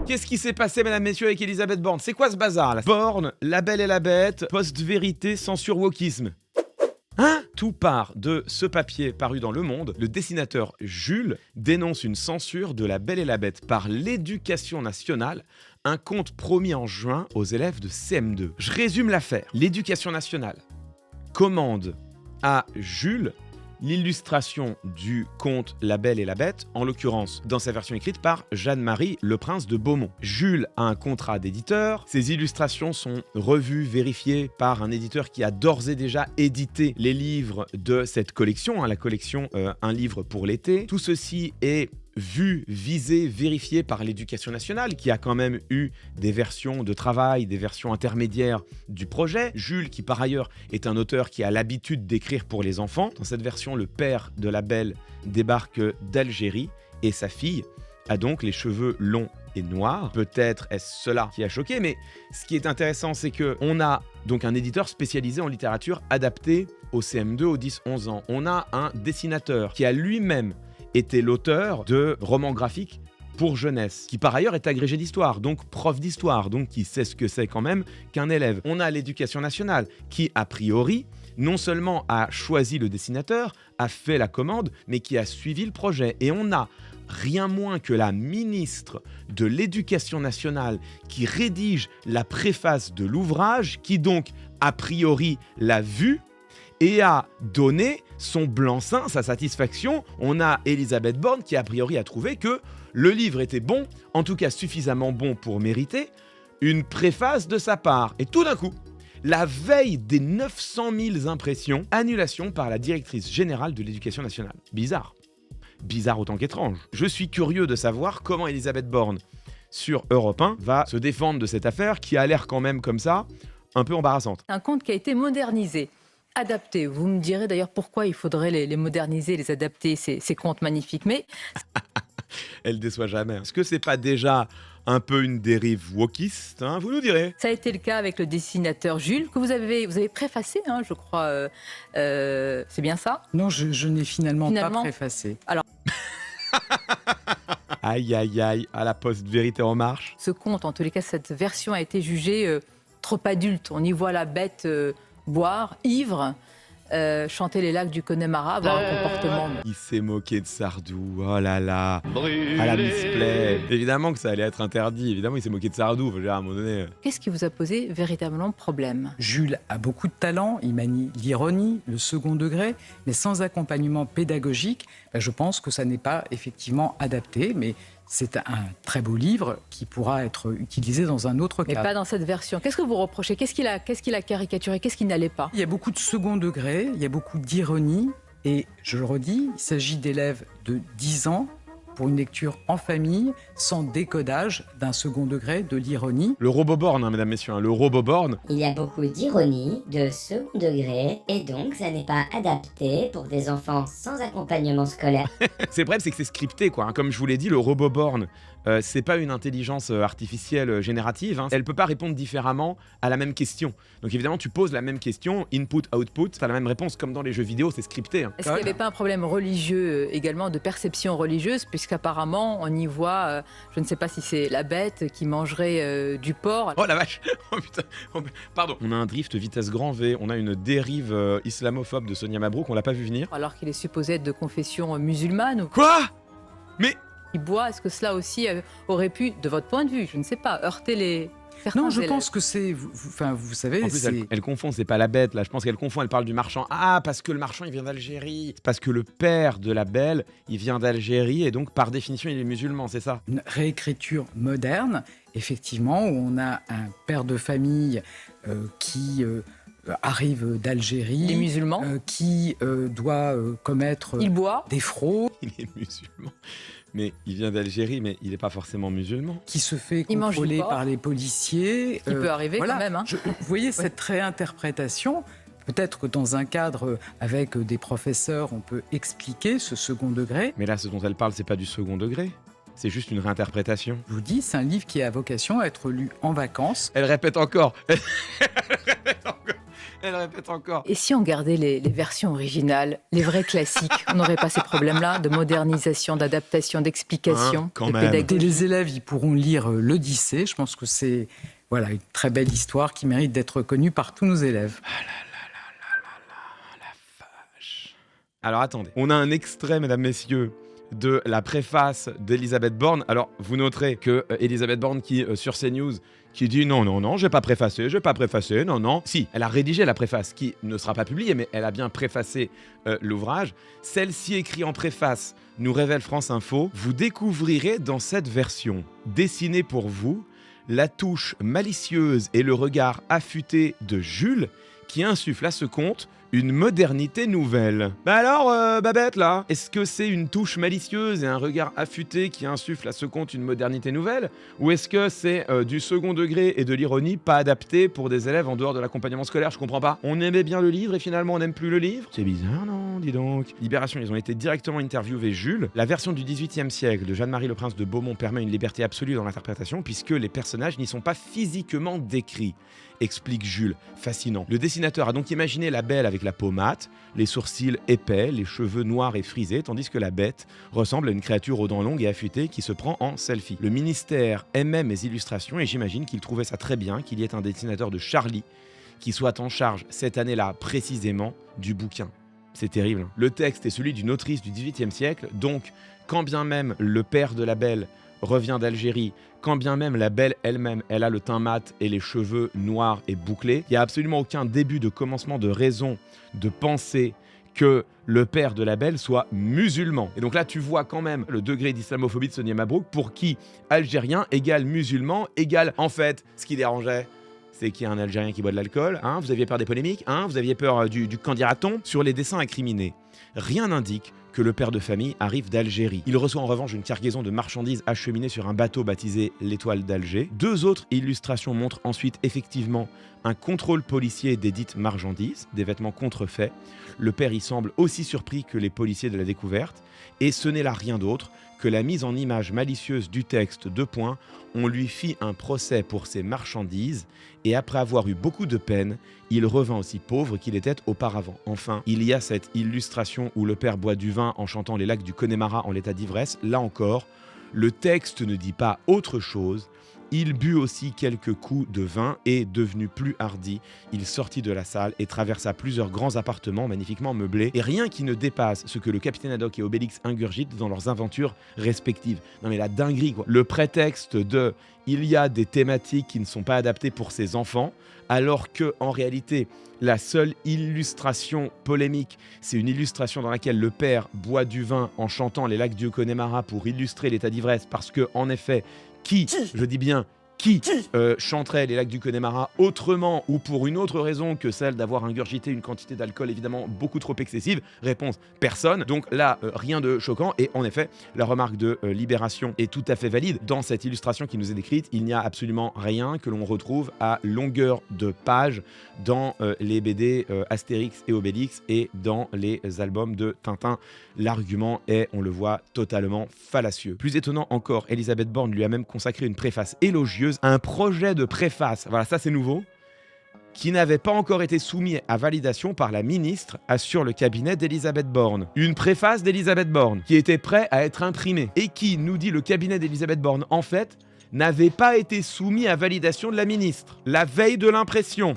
Qu'est-ce qui s'est passé, mesdames, messieurs, avec Elisabeth Borne? C'est quoi ce bazar là? Borne, La Belle et la Bête, post-vérité, censure wokisme. Hein? Tout part de ce papier paru dans Le Monde. Le dessinateur Jules dénonce une censure de La Belle et la Bête par l'Éducation nationale, un conte promis en juin aux élèves de CM2. Je résume l'affaire. L'Éducation nationale commande à Jules l'illustration du conte La Belle et la Bête, en l'occurrence dans sa version écrite par Jeanne-Marie Le Prince de Beaumont. Jules a un contrat d'éditeur, ces illustrations sont revues, vérifiées par un éditeur qui a d'ores et déjà édité les livres de cette collection, la collection Un livre pour l'été. Tout ceci est vu, visé, vérifié par l'Éducation nationale, qui a quand même eu des versions de travail, des versions intermédiaires du projet. Jules, qui par ailleurs est un auteur qui a l'habitude d'écrire pour les enfants. Dans cette version, le père de la Belle débarque d'Algérie et sa fille a donc les cheveux longs et noirs. Peut-être est-ce cela qui a choqué, mais ce qui est intéressant, c'est qu'on a donc un éditeur spécialisé en littérature adaptée aux CM2, aux 10-11 ans. On a un dessinateur qui a lui-même était l'auteur de romans graphiques pour jeunesse, qui par ailleurs est agrégé d'histoire, donc prof d'histoire, donc qui sait ce que c'est quand même qu'un élève. On a l'Éducation nationale qui, a priori, non seulement a choisi le dessinateur, a fait la commande, mais qui a suivi le projet. Et on a rien moins que la ministre de l'Éducation nationale qui rédige la préface de l'ouvrage, qui donc, a priori, l'a vu et a donné son blanc-seing, sa satisfaction. On a Elisabeth Borne qui a priori a trouvé que le livre était bon, en tout cas suffisamment bon pour mériter une préface de sa part. Et tout d'un coup, la veille des 900 000 impressions, annulation par la directrice générale de l'Éducation nationale. Bizarre. Bizarre autant qu'étrange. Je suis curieux de savoir comment Elisabeth Borne, sur Europe 1, va se défendre de cette affaire qui a l'air quand même comme ça, un peu embarrassante. Un conte qui a été modernisé. Adapté. Vous me direz d'ailleurs pourquoi il faudrait les moderniser, les adapter, ces contes magnifiques. Mais elle déçoit jamais. Est-ce que c'est pas déjà un peu une dérive wokiste, hein? Vous nous direz. Ça a été le cas avec le dessinateur Jules, que vous avez préfacé, hein, je crois. C'est bien ça? Non, je n'ai finalement pas préfacé. Alors, aïe, aïe, aïe, à la post-vérité en marche. Ce conte, en tous les cas, cette version a été jugée trop adulte. On y voit la bête boire, ivre, chanter les lacs du Connemara, avoir un comportement... Il s'est moqué de Sardou, oh là là, à la misplay. Évidemment que ça allait être interdit, évidemment il s'est moqué de Sardou, faut dire, à un moment donné... Qu'est-ce qui vous a posé véritablement problème? Jules a beaucoup de talent, il manie l'ironie, le second degré, mais sans accompagnement pédagogique, je pense que ça n'est pas effectivement adapté, mais c'est un très beau livre qui pourra être utilisé dans un autre cadre. Mais pas dans cette version. Qu'est-ce que vous reprochez? Qu'est-ce qu'il a caricaturé? Qu'est-ce qui n'allait pas? Il y a beaucoup de second degré, il y a beaucoup d'ironie, et je le redis, il s'agit d'élèves de 10 ans, pour une lecture en famille, sans décodage d'un second degré, de l'ironie. Le Roboborn, hein, mesdames, messieurs, hein, le Roboborn. Il y a beaucoup d'ironie, de second degré, et donc ça n'est pas adapté pour des enfants sans accompagnement scolaire. C'est bref, c'est que c'est scripté, quoi. Hein. Comme je vous l'ai dit, le Roboborn, c'est pas une intelligence artificielle générative. Hein. Elle peut pas répondre différemment à la même question. Donc évidemment, tu poses la même question, input, output, t'as la même réponse, comme dans les jeux vidéo, c'est scripté. Hein. Est-ce qu'il n'y avait pas un problème religieux également, de perception religieuse, puisqu'apparemment, on y voit, je ne sais pas si c'est la bête qui mangerait du porc. Oh la vache. Oh putain. Pardon. On a un drift vitesse grand V, on a une dérive islamophobe de Sonia Mabrouk, on l'a pas vu venir. Alors qu'il est supposé être de confession musulmane. Quoi? Mais... Il boit, est-ce que cela aussi aurait pu, de votre point de vue, je ne sais pas, heurter les... Non, je pense que c'est... Vous savez... En plus, elle confond, c'est pas la bête, là. Je pense qu'elle confond, elle parle du marchand. Ah, parce que le marchand, il vient d'Algérie. Parce que le père de la Belle, il vient d'Algérie, et donc, par définition, il est musulman, c'est ça? Une réécriture moderne, effectivement, où on a un père de famille qui... arrive d'Algérie, les musulmans, qui doit commettre il boit. Des fraudes. Il est musulman, mais il vient d'Algérie, mais il n'est pas forcément musulman. Qui se fait contrôler par les policiers. Qui peut arriver voilà. quand même. Hein. Vous voyez cette réinterprétation. Peut-être que dans un cadre avec des professeurs, on peut expliquer ce second degré. Mais là, ce dont elle parle, c'est pas du second degré. C'est juste une réinterprétation. Je vous dis, c'est un livre qui a vocation à être lu en vacances. Elle répète encore. Elle répète encore. Et si on gardait les versions originales, les vrais classiques, on n'aurait pas ces problèmes-là de modernisation, d'adaptation, d'explication, quand de même. Et pédagogie. les élèves, ils pourront lire l'Odyssée. Je pense que c'est une très belle histoire qui mérite d'être connue par tous nos élèves. Alors attendez, on a un extrait, mesdames, messieurs, de la préface d'Elisabeth Borne. Alors vous noterez que Elisabeth Borne qui, sur CNews, qui dit non, je vais pas préfacer, non. Si, elle a rédigé la préface qui ne sera pas publiée, mais elle a bien préfacé l'ouvrage. Celle-ci écrite en préface, nous révèle France Info, vous découvrirez dans cette version, dessinée pour vous, la touche malicieuse et le regard affûté de Jules qui insuffle à ce conte une modernité nouvelle. Bah alors, Babette, là, est-ce que c'est une touche malicieuse et un regard affûté qui insuffle à ce conte une modernité nouvelle? Ou est-ce que c'est du second degré et de l'ironie pas adapté pour des élèves en dehors de l'accompagnement scolaire? Je comprends pas. On aimait bien le livre et finalement on n'aime plus le livre? C'est bizarre, non? Dis donc. Libération, ils ont été directement interviewés Jules. La version du XVIIIe siècle de Jeanne-Marie le Prince de Beaumont permet une liberté absolue dans l'interprétation puisque les personnages n'y sont pas physiquement décrits, explique Jules, fascinant. Le dessinateur a donc imaginé la belle avec la peau mate, les sourcils épais, les cheveux noirs et frisés, tandis que la bête ressemble à une créature aux dents longues et affûtées qui se prend en selfie. Le ministère aimait mes illustrations et j'imagine qu'il trouvait ça très bien qu'il y ait un dessinateur de Charlie qui soit en charge cette année-là précisément du bouquin. C'est terrible. Le texte est celui d'une autrice du XVIIIe siècle, donc quand bien même le père de la belle revient d'Algérie, quand bien même la belle elle-même, elle a le teint mat et les cheveux noirs et bouclés, il n'y a absolument aucun début de commencement de raison de penser que le père de la belle soit musulman. Et donc là, tu vois quand même le degré d'islamophobie de Sonia Mabrouk, pour qui algérien égale musulman égale, en fait, ce qui dérangeait, c'est qu'il y a un Algérien qui boit de l'alcool, hein, vous aviez peur des polémiques, hein, vous aviez peur du qu'en dira-t-on sur les dessins incriminés. Rien n'indique que le père de famille arrive d'Algérie. Il reçoit en revanche une cargaison de marchandises acheminées sur un bateau baptisé l'Étoile d'Alger. Deux autres illustrations montrent ensuite effectivement un contrôle policier des dites marchandises, des vêtements contrefaits. Le père y semble aussi surpris que les policiers de la découverte, et ce n'est là rien d'autre que la mise en image malicieuse du texte de points. On lui fit un procès pour ses marchandises, et après avoir eu beaucoup de peine, il revint aussi pauvre qu'il était auparavant. Enfin, il y a cette illustration où le père boit du vin en chantant les lacs du Connemara en l'état d'ivresse. Là encore, le texte ne dit pas autre chose. Il but aussi quelques coups de vin et, devenu plus hardi, il sortit de la salle et traversa plusieurs grands appartements magnifiquement meublés, et rien qui ne dépasse ce que le capitaine Haddock et Obélix ingurgitent dans leurs aventures respectives. Non mais la dinguerie, quoi. Le prétexte de « il y a des thématiques qui ne sont pas adaptées pour ses enfants », alors que en réalité, la seule illustration polémique, c'est une illustration dans laquelle le père boit du vin en chantant les lacs du Connemara pour illustrer l'état d'ivresse, parce que, en effet, je dis bien, qui chanterait les lacs du Connemara autrement ou pour une autre raison que celle d'avoir ingurgité une quantité d'alcool évidemment beaucoup trop excessive? Réponse, personne. Donc là, rien de choquant. Et en effet, la remarque de Libération est tout à fait valide. Dans cette illustration qui nous est décrite, il n'y a absolument rien que l'on retrouve à longueur de page dans les BD Astérix et Obélix et dans les albums de Tintin. L'argument est, on le voit, totalement fallacieux. Plus étonnant encore, Elisabeth Borne lui a même consacré une préface élogieuse, un projet de préface, voilà, ça c'est nouveau, qui n'avait pas encore été soumis à validation par la ministre, assure le cabinet d'Elisabeth Borne. Une préface d'Elisabeth Borne qui était prête à être imprimée et qui, nous dit le cabinet d'Elisabeth Borne, en fait, n'avait pas été soumis à validation de la ministre, la veille de l'impression.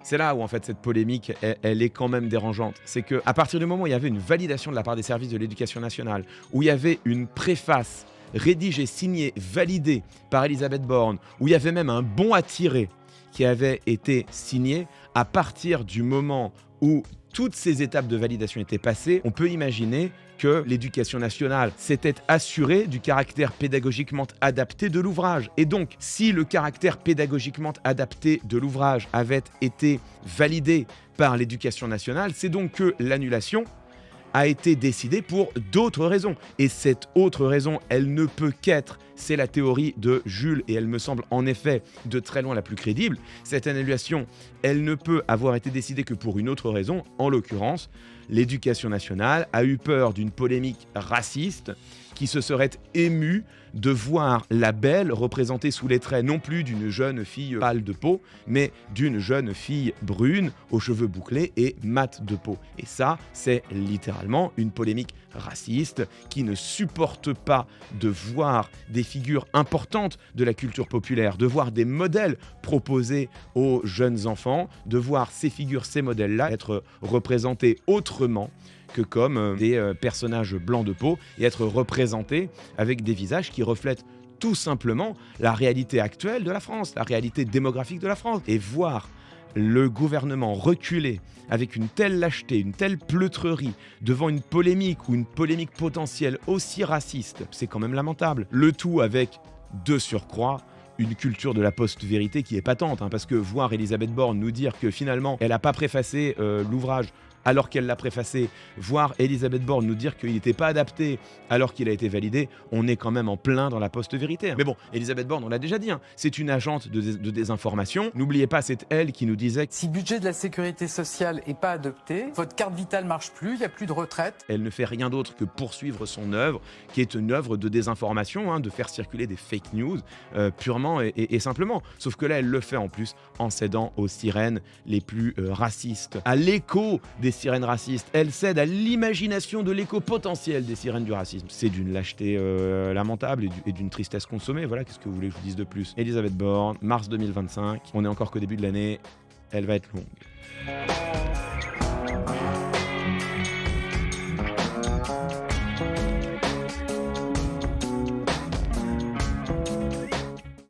C'est là où en fait cette polémique, elle est quand même dérangeante. C'est qu'à partir du moment où il y avait une validation de la part des services de l'éducation nationale, où il y avait une préface rédigée, signée, validée par Elisabeth Borne, où il y avait même un bon à tirer qui avait été signé, à partir du moment où toutes ces étapes de validation étaient passées, on peut imaginer que l'éducation nationale s'était assurée du caractère pédagogiquement adapté de l'ouvrage. Et donc, si le caractère pédagogiquement adapté de l'ouvrage avait été validé par l'éducation nationale, c'est donc que l'annulation a été décidée pour d'autres raisons. Et cette autre raison, elle ne peut qu'être, c'est la théorie de Jules, et elle me semble en effet de très loin la plus crédible. Cette annulation, elle ne peut avoir été décidée que pour une autre raison. En l'occurrence, l'éducation nationale a eu peur d'une polémique raciste qui se serait ému de voir la Belle représentée sous les traits non plus d'une jeune fille pâle de peau, mais d'une jeune fille brune aux cheveux bouclés et mat de peau. Et ça, c'est littéralement une polémique raciste qui ne supporte pas de voir des figures importantes de la culture populaire, de voir des modèles proposés aux jeunes enfants, de voir ces figures, ces modèles-là être représentés autrement que comme des personnages blancs de peau et être représentés avec des visages qui reflètent tout simplement la réalité actuelle de la France, la réalité démographique de la France. Et voir le gouvernement reculer avec une telle lâcheté, une telle pleutrerie devant une polémique ou une polémique potentielle aussi raciste, c'est quand même lamentable. Le tout avec, de surcroît, une culture de la post-vérité qui est patente, parce que voir Elisabeth Borne nous dire que finalement elle n'a pas préfacé l'ouvrage alors qu'elle l'a préfacé, voir Elisabeth Borne nous dire qu'il n'était pas adapté alors qu'il a été validé, on est quand même en plein dans la post-vérité. Mais bon, Elisabeth Borne, on l'a déjà dit, c'est une agente de désinformation. N'oubliez pas, c'est elle qui nous disait que si le budget de la sécurité sociale n'est pas adopté, votre carte vitale ne marche plus, il n'y a plus de retraite. Elle ne fait rien d'autre que poursuivre son œuvre, qui est une œuvre de désinformation, de faire circuler des fake news, purement et simplement. Sauf que là, elle le fait en plus en cédant aux sirènes les plus racistes, à l'écho des sirènes racistes. Elle cède à l'imagination de l'écho potentiel des sirènes du racisme. C'est d'une lâcheté lamentable et d'une tristesse consommée. Voilà, qu'est-ce que vous voulez que je vous dise de plus? Elisabeth Borne, mars 2025, on est encore qu'au début de l'année, elle va être longue.